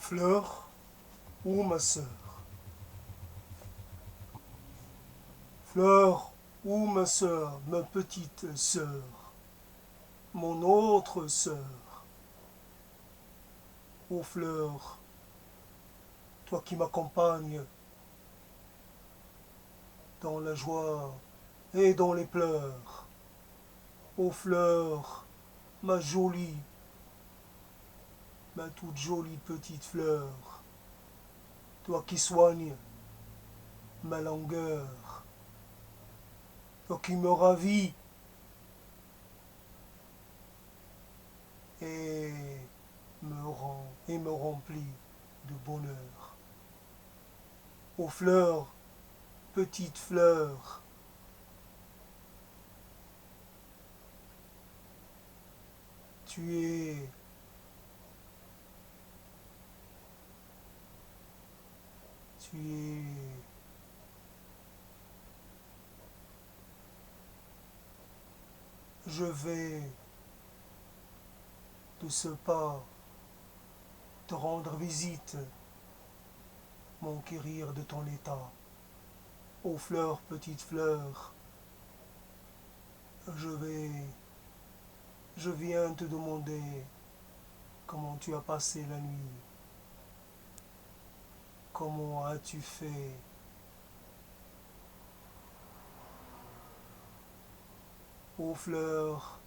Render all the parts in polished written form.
Fleur ou ma sœur? Fleur ou ma sœur, ma petite sœur, mon autre sœur? Ô fleur, toi qui m'accompagnes dans la joie et dans les pleurs. Ô fleur, ma jolie, ma toute jolie petite fleur, toi qui soignes ma langueur, toi qui me ravis et me remplis de bonheur. Ô fleur, petite fleur, tu es tu es je vais de ce pas te rendre visite, m'enquérir de ton état. Ô fleur, petite fleur, je je viens te demander comment tu as passé la nuit, comment as-tu fait. Ô fleur,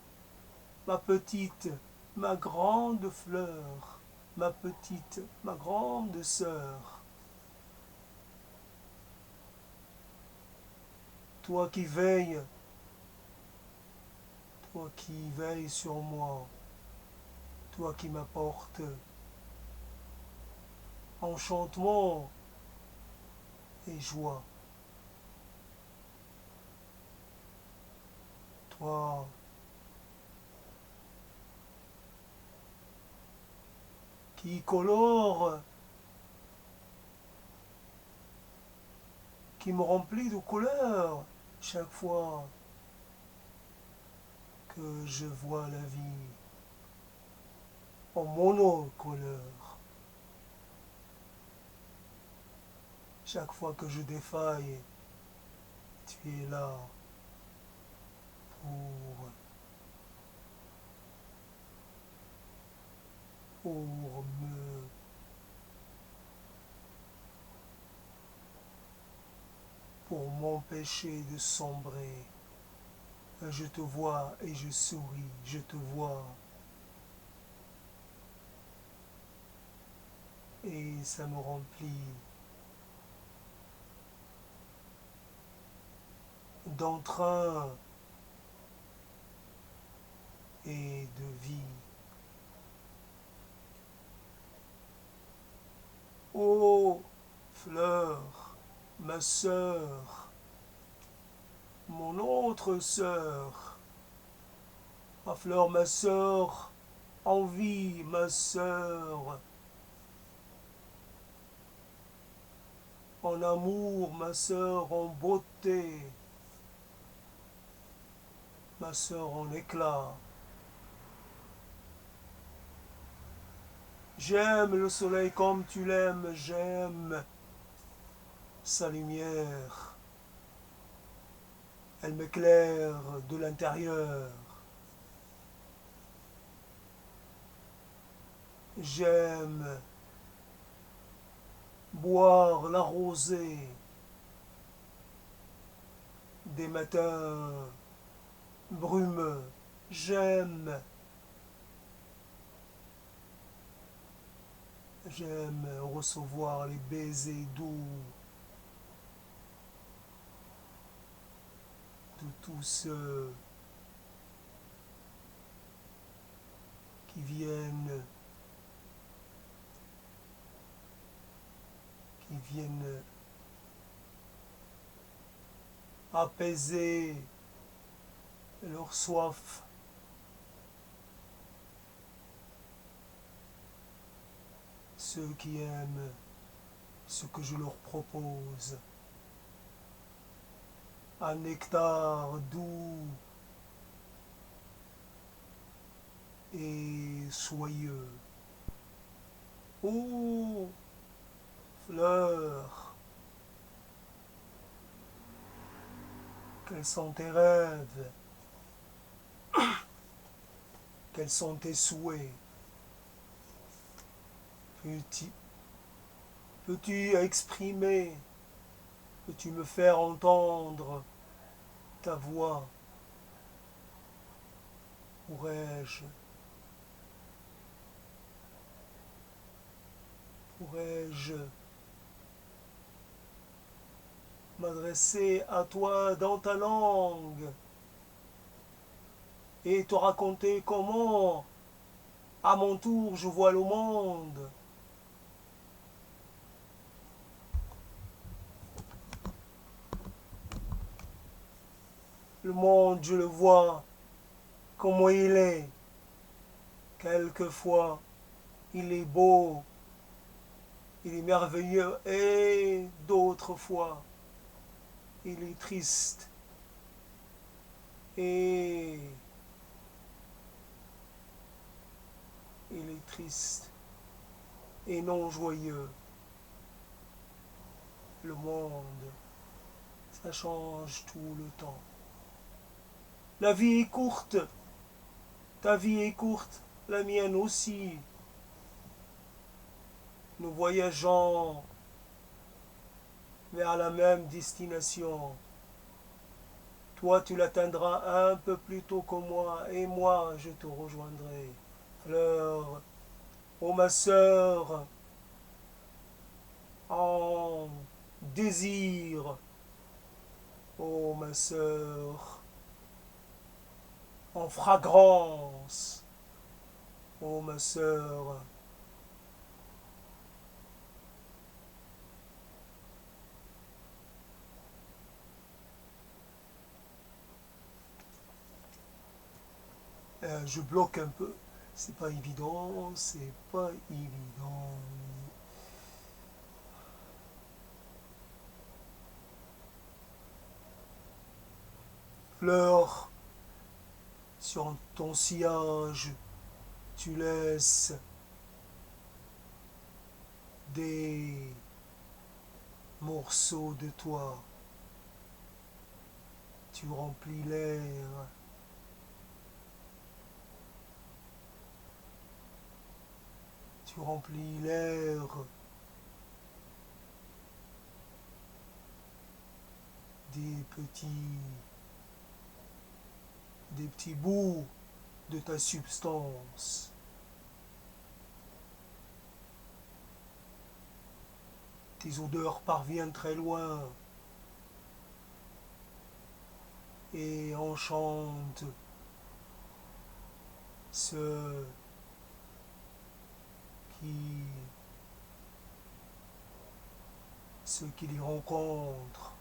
ma petite, ma grande fleur, ma petite, ma grande sœur, toi qui veilles, toi qui veilles sur moi, toi qui m'apportes enchantement et joie, toi qui colore, qui me remplit de couleurs chaque fois que je vois la vie en monocolore. Chaque fois que je défaille, tu es là pour, pour me pour m'empêcher de sombrer. Je te vois et je souris, je te vois. Et ça me remplit d'entrain et de vie. Ô fleur, ma sœur, mon autre sœur, ma fleur, ma sœur, en vie, ma sœur, en amour, ma sœur, en beauté, ma sœur en éclat. J'aime le soleil comme tu l'aimes, j'aime sa lumière. Elle m'éclaire de l'intérieur. J'aime boire la rosée des matins brumeux. J'aime recevoir les baisers doux de tous ceux qui viennent apaiser leur soif. Ceux qui aiment ce que je leur propose. Un nectar doux et soyeux. Oh, fleur, quels sont tes rêves? Quels sont tes souhaits? Peux-tu peux-tu exprimer? Peux-tu me faire entendre ta voix? Pourrais-je pourrais-je m'adresser à toi dans ta langue et te raconter comment, à mon tour, je vois le monde? Le monde, je le vois comment il est. Quelquefois, il est beau, il est merveilleux, et d'autres fois, il est triste et il est triste et non joyeux. Le monde, ça change tout le temps. La vie est courte, ta vie est courte, la mienne aussi. Nous voyageons vers la même destination. Toi, tu l'atteindras un peu plus tôt que moi, et moi, je te rejoindrai. Fleur, ô ma sœur, en désir, ô ma sœur, en fragrance, ô ma sœur. Je bloque un peu. C'est pas évident, c'est pas évident. Fleur, sur ton sillage, tu laisses des morceaux de toi. Tu remplis l'air. Tu remplis l'air des petits bouts de ta substance. Tes odeurs parviennent très loin et enchantent ceux qui, ceux qui les rencontrent.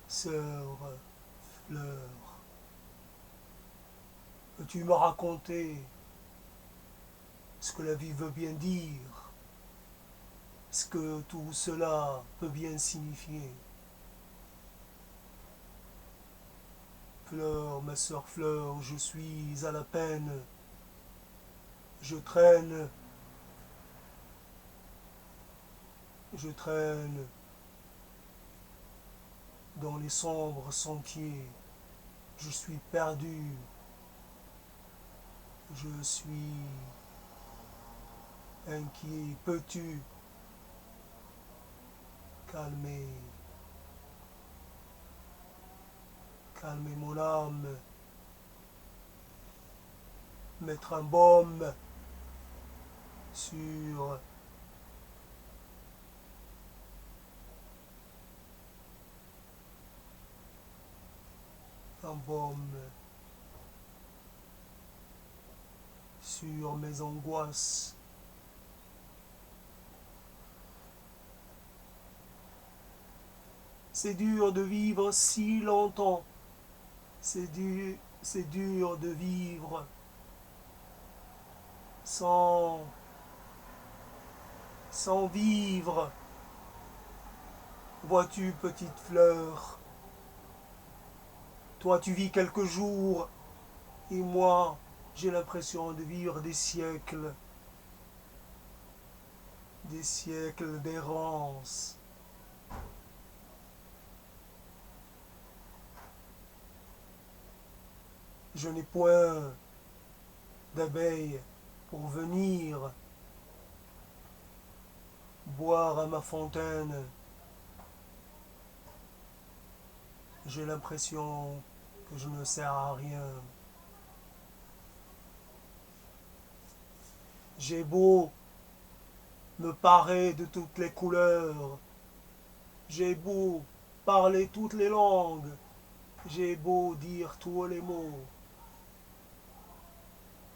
Sœur, fleur, peux-tu me raconter ce que la vie veut bien dire, ce que tout cela peut bien signifier? Fleur, ma sœur Fleur, je suis à la peine, je traîne, je traîne dans les sombres sentiers, je suis perdu, je suis inquiet. Peux-tu calmer, calmer mon âme, mettre un baume sur un baume sur mes angoisses. C'est dur de vivre si longtemps. C'est dur de vivre sans, sans vivre. Vois-tu, petite fleur, toi tu vis quelques jours Et moi, j'ai l'impression de vivre des siècles d'errance. Je n'ai point d'abeilles pour venir boire à ma fontaine. J'ai l'impression que je ne sers à rien. J'ai beau me parer de toutes les couleurs, j'ai beau parler toutes les langues, j'ai beau dire tous les mots,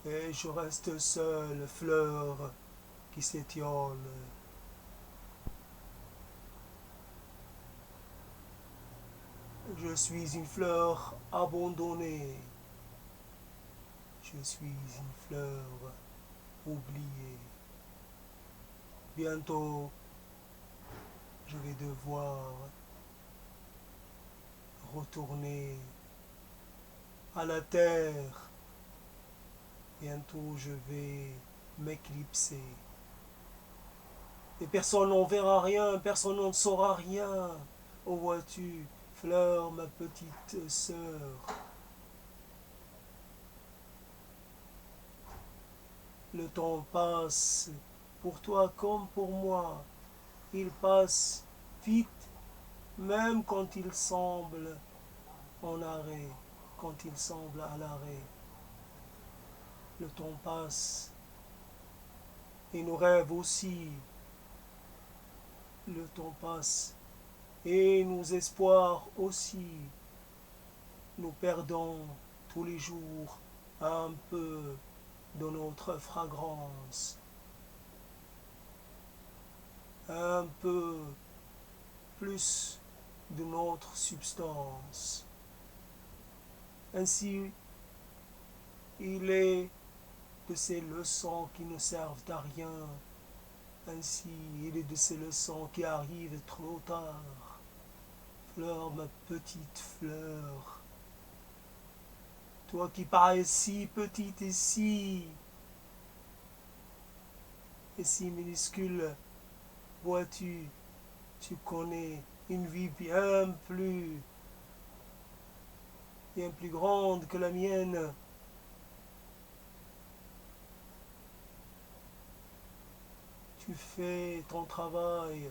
et je reste seule fleur qui s'étiole. Je suis une fleur abandonnée, je suis une fleur oubliée. Bientôt, je vais devoir retourner à la terre. Bientôt, je vais m'éclipser. Et personne n'en verra rien, personne n'en saura rien. Oh, vois-tu, fleur, ma petite sœur. Le temps passe pour toi comme pour moi. Il passe vite, même quand il semble en arrêt, quand il semble à l'arrêt. Le temps passe et nos rêves aussi. Le temps passe et nos espoirs aussi. Nous perdons tous les jours un peu de notre fragrance, un peu plus de notre substance. Ainsi, il est de ces leçons qui ne servent à rien. Ainsi, il est de ces leçons qui arrivent trop tard. Fleur, ma petite fleur, toi qui parais si petite et si minuscule, vois-tu, tu connais une vie bien plus grande que la mienne. Tu fais ton travail,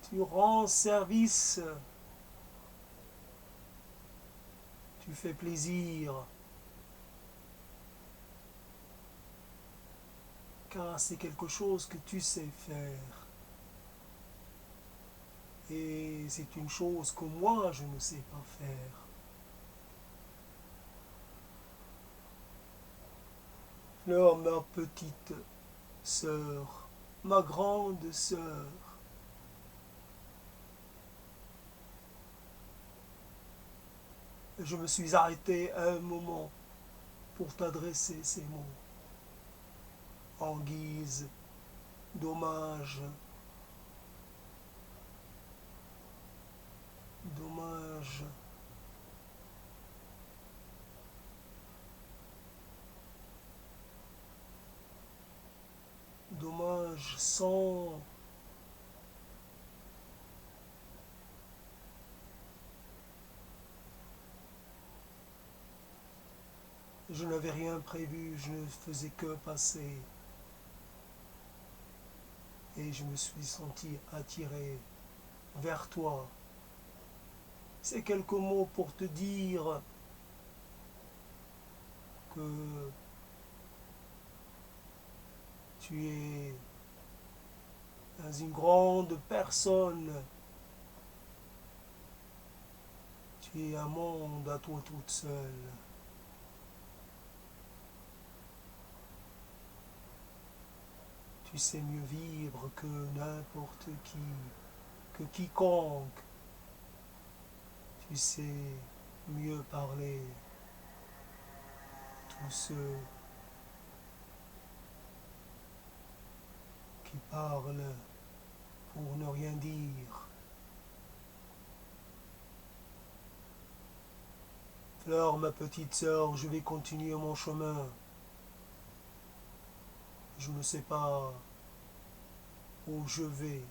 tu rends service, tu fais plaisir, car c'est quelque chose que tu sais faire. Et c'est une chose que moi je ne sais pas faire. Alors ma petite sœur, ma grande sœur, je me suis arrêté un moment pour t'adresser ces mots en guise d'hommage, d'hommage, d'hommage sans je n'avais rien prévu, je ne faisais que passer et je me suis senti attiré vers toi. C'est quelques mots pour te dire que tu es une grande personne, tu es un monde à toi toute seule. Tu sais mieux vivre que n'importe qui, que quiconque. Tu sais mieux parler. Tous ceux qui parlent pour ne rien dire. Alors, ma petite sœur, je vais continuer mon chemin. Je ne sais pas où je vais,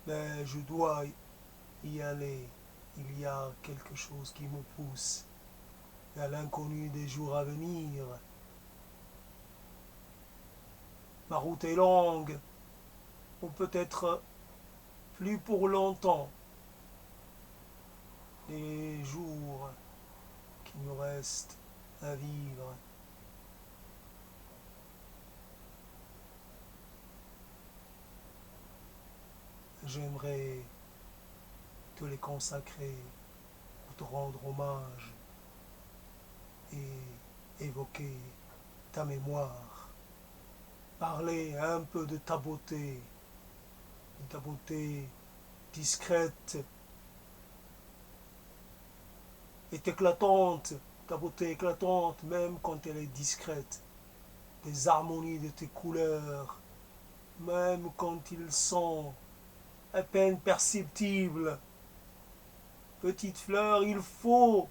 mais je dois y aller. Il y a quelque chose qui me pousse vers l'inconnu des jours à venir. Ma route est longue, ou peut-être plus pour longtemps. Les jours qui me restent à vivre. J'aimerais te les consacrer pour te rendre hommage et évoquer ta mémoire. Parler un peu de ta beauté discrète est éclatante, ta beauté éclatante même quand elle est discrète, des harmonies de tes couleurs, même quand ils sont à peine perceptibles. Petite fleur, il faut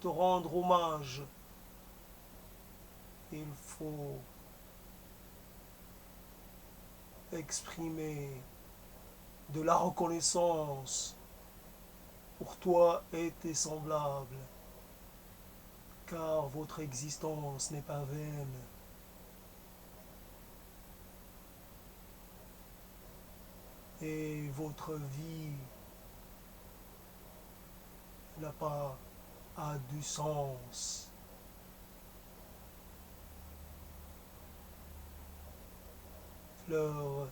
te rendre hommage, il faut exprimer de la reconnaissance pour toi et tes semblables, car votre existence n'est pas vaine. Et votre vie n'a pas a du sens. Fleur,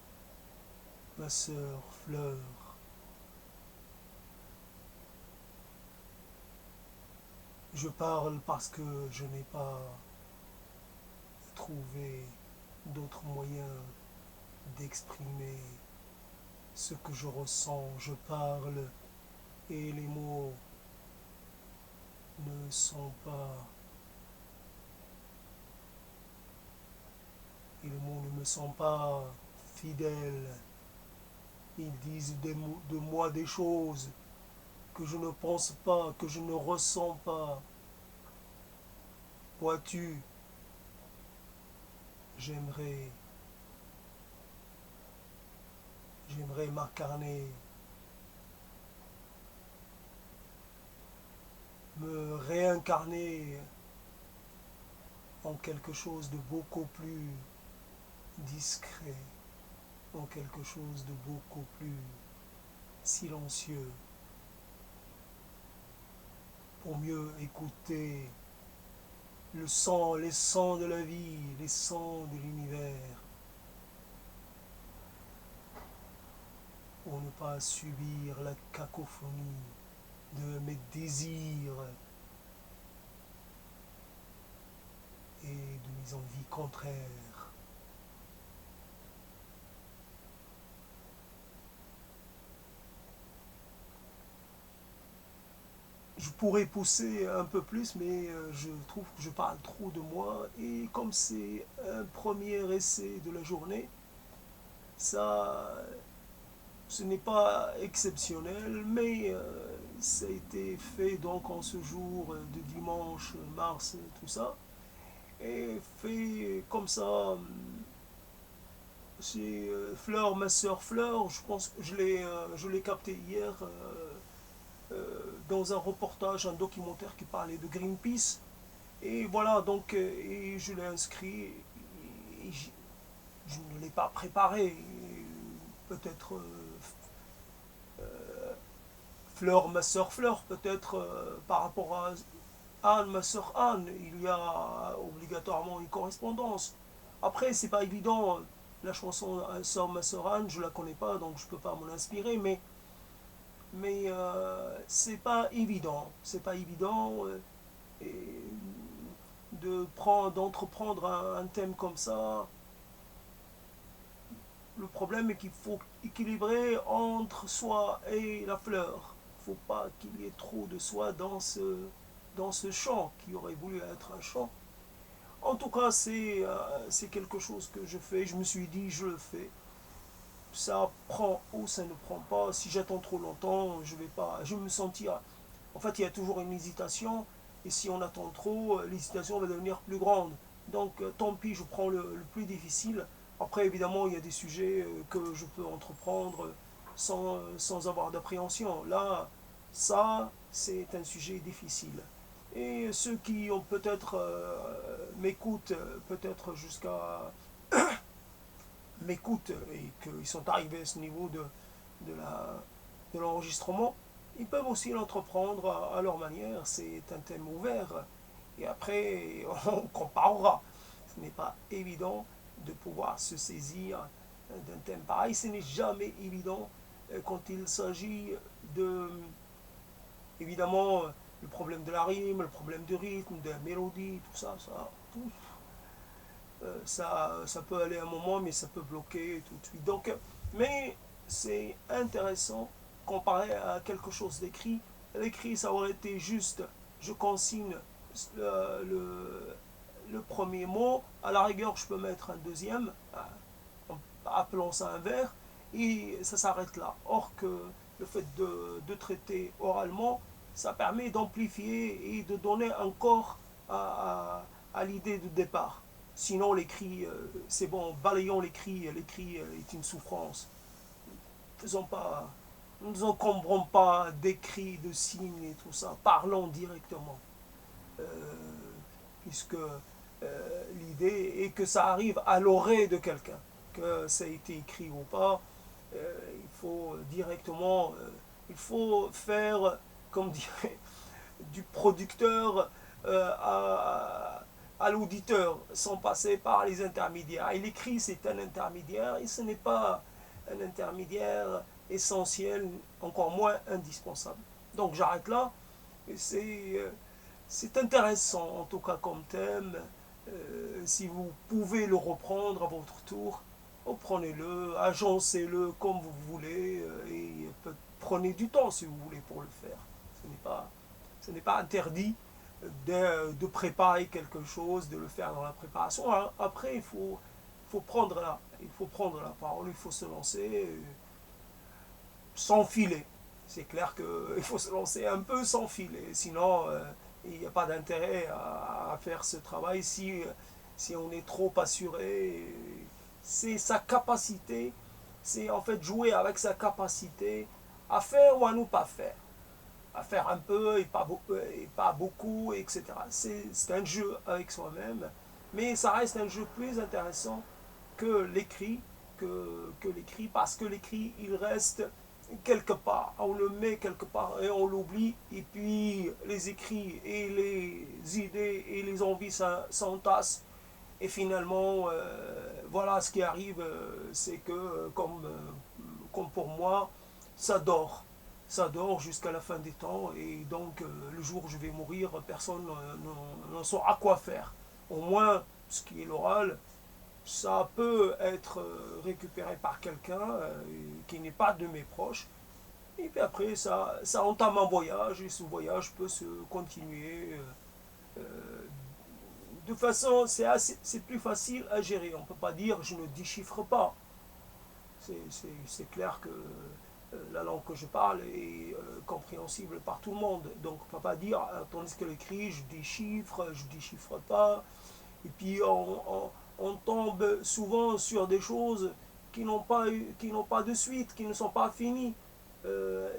ma sœur, fleur, je parle parce que je n'ai pas trouvé d'autres moyens d'exprimer ce que je ressens. Je parle et les mots ne sont pas, et les mots ne me sont pas fidèles. Ils disent de moi des choses que je ne pense pas, que je ne ressens pas. Vois-tu, j'aimerais, j'aimerais m'incarner, me réincarner en quelque chose de beaucoup plus discret, en quelque chose de beaucoup plus silencieux, pour mieux écouter le sang, les sons de la vie, les sons de l'univers, pour ne pas subir la cacophonie de mes désirs et de mes envies contraires. Je pourrais pousser un peu plus, mais je trouve que je parle trop de moi. Et comme c'est un premier essai de la journée, ça, ce n'est pas exceptionnel, mais ça a été fait donc en ce jour de dimanche, mars, tout ça. Et fait comme ça, c'est Fleur, ma sœur Fleur, je pense que je l'ai capté hier dans un reportage, un documentaire qui parlait de Greenpeace. Et voilà, donc, et je l'ai inscrit, et je ne l'ai pas préparé. Peut-être Fleur, ma sœur Fleur, peut-être par rapport à Anne, ma sœur Anne, il y a obligatoirement une correspondance. Après, c'est pas évident, la chanson Sœur, ma sœur Anne, je la connais pas, donc je peux pas m'en inspirer, mais c'est pas évident. C'est pas évident et d'entreprendre un thème comme ça. Le problème est qu'il faut équilibrer entre soi et la fleur. Il ne faut pas qu'il y ait trop de soi dans ce chant qui aurait voulu être un chant. En tout cas, c'est quelque chose que je fais. Je me suis dit, je le fais. Ça prend ou ça ne prend pas. Si j'attends trop longtemps, je vais me sentir En fait, il y a toujours une hésitation, et si on attend trop, l'hésitation va devenir plus grande. Donc, tant pis, je prends le plus difficile. Après, évidemment, il y a des sujets que je peux entreprendre sans avoir d'appréhension. Là, ça, c'est un sujet difficile. Et ceux qui ont peut-être m'écoutent, peut-être jusqu'à m'écoutent et qu'ils sont arrivés à ce niveau de la, de l'enregistrement, ils peuvent aussi l'entreprendre à leur manière. C'est un thème ouvert. Et après, on comparera. Ce n'est pas évident de pouvoir se saisir d'un thème pareil. Ce n'est jamais évident quand il s'agit de, évidemment, le problème de la rime, le problème du rythme, de la mélodie, ça peut aller un moment, mais ça peut bloquer tout de suite. Donc, mais c'est intéressant comparé à quelque chose d'écrit. L'écrit, ça aurait été juste, je consigne le, le, le premier mot, à la rigueur, je peux mettre un deuxième, appelons ça un vers, et ça s'arrête là. Or que le fait de traiter oralement, ça permet d'amplifier et de donner un corps à l'idée de départ. Sinon, l'écrit, c'est bon, balayons l'écrit, l'écrit est une souffrance. Faisons pas, ne nous encombrons pas d'écrits, de signes et tout ça. Parlons directement. Euh, puisque l'idée est que ça arrive à l'oreille de quelqu'un, que ça a été écrit ou pas. Il faut directement, il faut faire, comme dirait, du producteur à l'auditeur, sans passer par les intermédiaires. Et l'écrit, c'est un intermédiaire, et ce n'est pas un intermédiaire essentiel, encore moins indispensable. Donc j'arrête là. C'est intéressant, en tout cas comme thème. Si vous pouvez le reprendre à votre tour, reprenez-le, agencez-le comme vous voulez, et prenez du temps si vous voulez pour le faire. Ce n'est pas interdit de préparer quelque chose, de le faire dans la préparation. Après, il faut prendre la parole, il faut se lancer sans filet. C'est clair qu'il faut se lancer un peu sans filet, sinon il n'y a pas d'intérêt à faire ce travail si on est trop assuré. C'est sa capacité, c'est en fait jouer avec sa capacité à faire ou à ne pas faire. À faire un peu et pas beaucoup, etc. C'est un jeu avec soi-même, mais ça reste un jeu plus intéressant que l'écrit, que l'écrit, parce que l'écrit, il reste quelque part, on le met quelque part et on l'oublie, et puis les écrits et les idées et les envies s'entassent, et finalement, voilà ce qui arrive, c'est que, comme pour moi, ça dort. Ça dort jusqu'à la fin des temps, et donc le jour où je vais mourir, personne n'en saura quoi faire. Au moins, ce qui est l'oral, ça peut être récupéré par quelqu'un qui n'est pas de mes proches. Et puis après, ça entame un voyage, et ce voyage peut se continuer de façon, c'est plus facile à gérer. On ne peut pas dire je ne déchiffre pas. C'est clair que la langue que je parle est compréhensible par tout le monde. Donc on ne peut pas dire, tandis que l'écrit, je déchiffre pas. Et puis on tombe souvent sur des choses qui n'ont pas de suite, qui ne sont pas finies.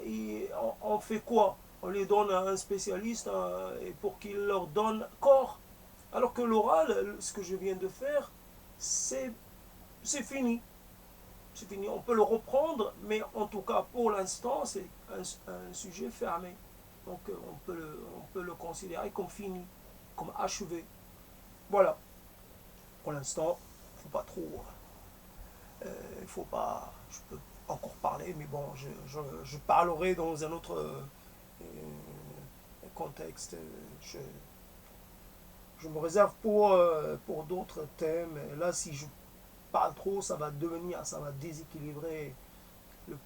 Et on fait quoi? On les donne à un spécialiste et pour qu'il leur donne corps. Alors que l'oral, ce que je viens de faire, c'est fini. C'est fini. On peut le reprendre, mais en tout cas, pour l'instant, c'est un sujet fermé. Donc on peut le considérer comme fini, comme achevé. Voilà. Pour l'instant, il ne faut pas trop. Il faut pas. Je peux encore parler, mais bon, je parlerai dans un autre contexte. Je me réserve pour d'autres thèmes. Là, si je parle trop, ça va déséquilibrer le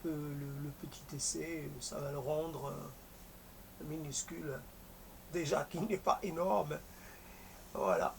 petit essai, ça va le rendre minuscule, déjà qui n'est pas énorme. Voilà.